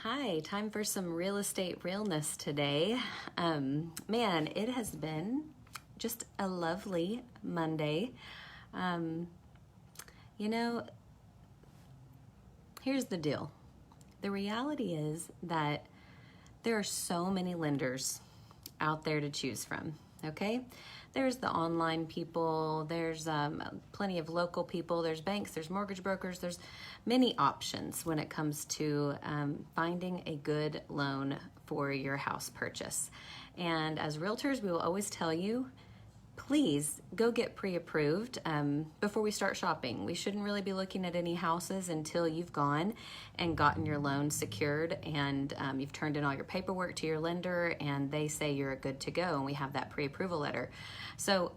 Hi, time for some real estate realness today. Man, it has been just a lovely Monday. Um, you know, here's the deal. The reality is that there are so many lenders out there to choose from, okay? There's the online people, there's plenty of local people, there's banks, there's mortgage brokers, there's many options when it comes to finding a good loan for your house purchase. And as realtors, we will always tell you, please go get pre-approved before we start shopping. We shouldn't really be looking at any houses until you've gone and gotten your loan secured and you've turned in all your paperwork to your lender and they say you're good to go and we have that pre-approval letter. So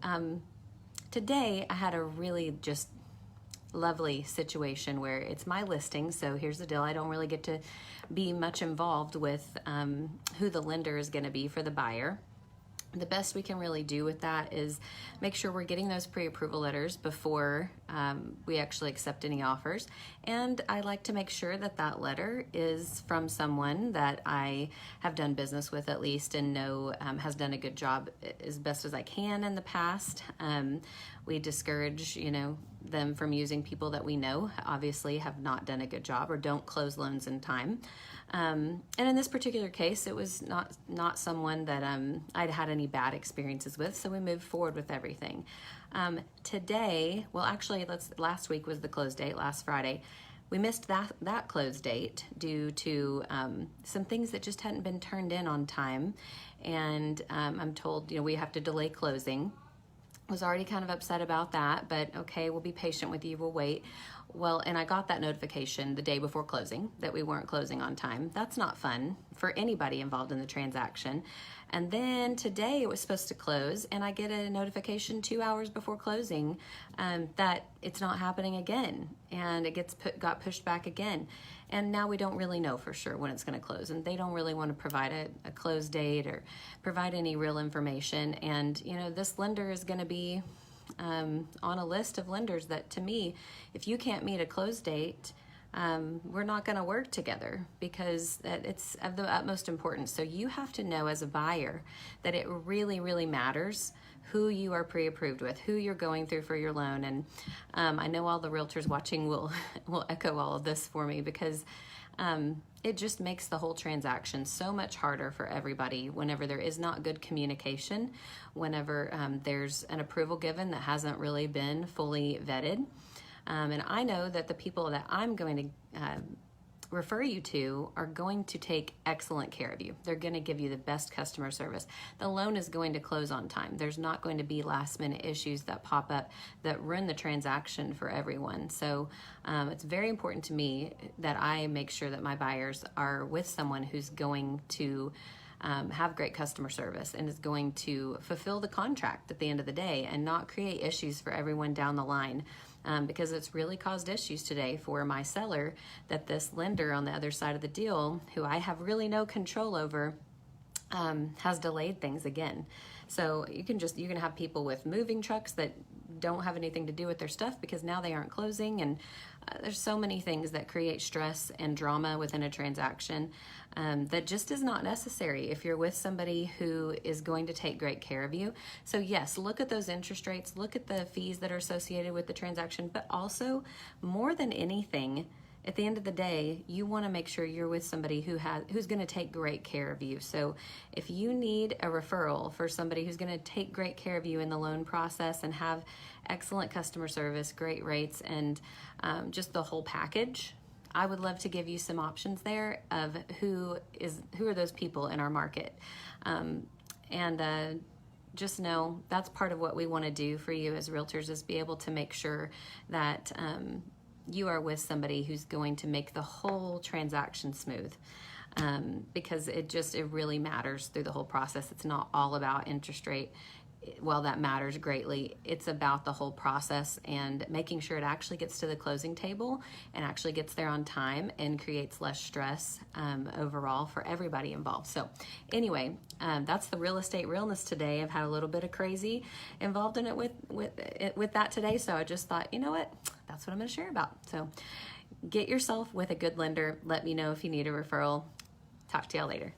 today I had a really just lovely situation where it's my listing. So here's the deal. I don't really get to be much involved with who the lender is going to be for the buyer. The best we can really do with that is make sure we're getting those pre-approval letters before we actually accept any offers. And I like to make sure that that letter is from someone that I have done business with at least and know has done a good job as best as I can in the past. We discourage, them from using people that we know obviously have not done a good job or don't close loans in time. And in this particular case, it was not someone that I'd had any bad experiences with, so we moved forward with everything. Today, well, actually, last week was the close date, last Friday. We missed that close date due to some things that just hadn't been turned in on time, and I'm told we have to delay closing. Was already kind of upset about that, but okay, we'll be patient with you, we'll wait. Well, and I got that notification the day before closing that we weren't closing on time. That's not fun for anybody involved in the transaction. And then today it was supposed to close and I get a notification 2 hours before closing that it's not happening again and it got pushed back again. And now we don't really know for sure when it's going to close, and they don't really want to provide a close date or provide any real information. And this lender is going to be on a list of lenders that, to me, if you can't meet a close date, we're not going to work together because it's of the utmost importance. So you have to know as a buyer that it really, really matters who you are pre-approved with, who you're going through for your loan. And I know all the realtors watching will echo all of this for me because it just makes the whole transaction so much harder for everybody whenever there is not good communication, whenever there's an approval given that hasn't really been fully vetted. And I know that the people that I'm going to refer you to are going to take excellent care of you. They're going to give you the best customer service. The loan is going to close on time. There's not going to be last minute issues that pop up that ruin the transaction for everyone. So it's very important to me that I make sure that my buyers are with someone who's going to have great customer service and is going to fulfill the contract at the end of the day and not create issues for everyone down the line. Because it's really caused issues today for my seller that this lender on the other side of the deal, who I have really no control over, has delayed things again. So you can have people with moving trucks that don't have anything to do with their stuff because now they aren't closing, and there's so many things that create stress and drama within a transaction that just is not necessary if you're with somebody who is going to take great care of you. So yes, look at those interest rates, look at the fees that are associated with the transaction, but also more than anything, at the end of the day, you want to make sure you're with somebody who's going to take great care of you. So if you need a referral for somebody who's going to take great care of you in the loan process and have excellent customer service, great rates, and just the whole package, I would love to give you some options there of who are those people in our market. Just know that's part of what we want to do for you as realtors, is be able to make sure that you are with somebody who's going to make the whole transaction smooth, because it really matters through the whole process. It's not all about interest rate. Well, that matters greatly. It's about the whole process and making sure it actually gets to the closing table and actually gets there on time and creates less stress overall for everybody involved. So anyway, that's the real estate realness today. I've had a little bit of crazy involved in it with that today. So I just thought, you know what? That's what I'm going to share about. So get yourself with a good lender. Let me know if you need a referral. Talk to y'all later.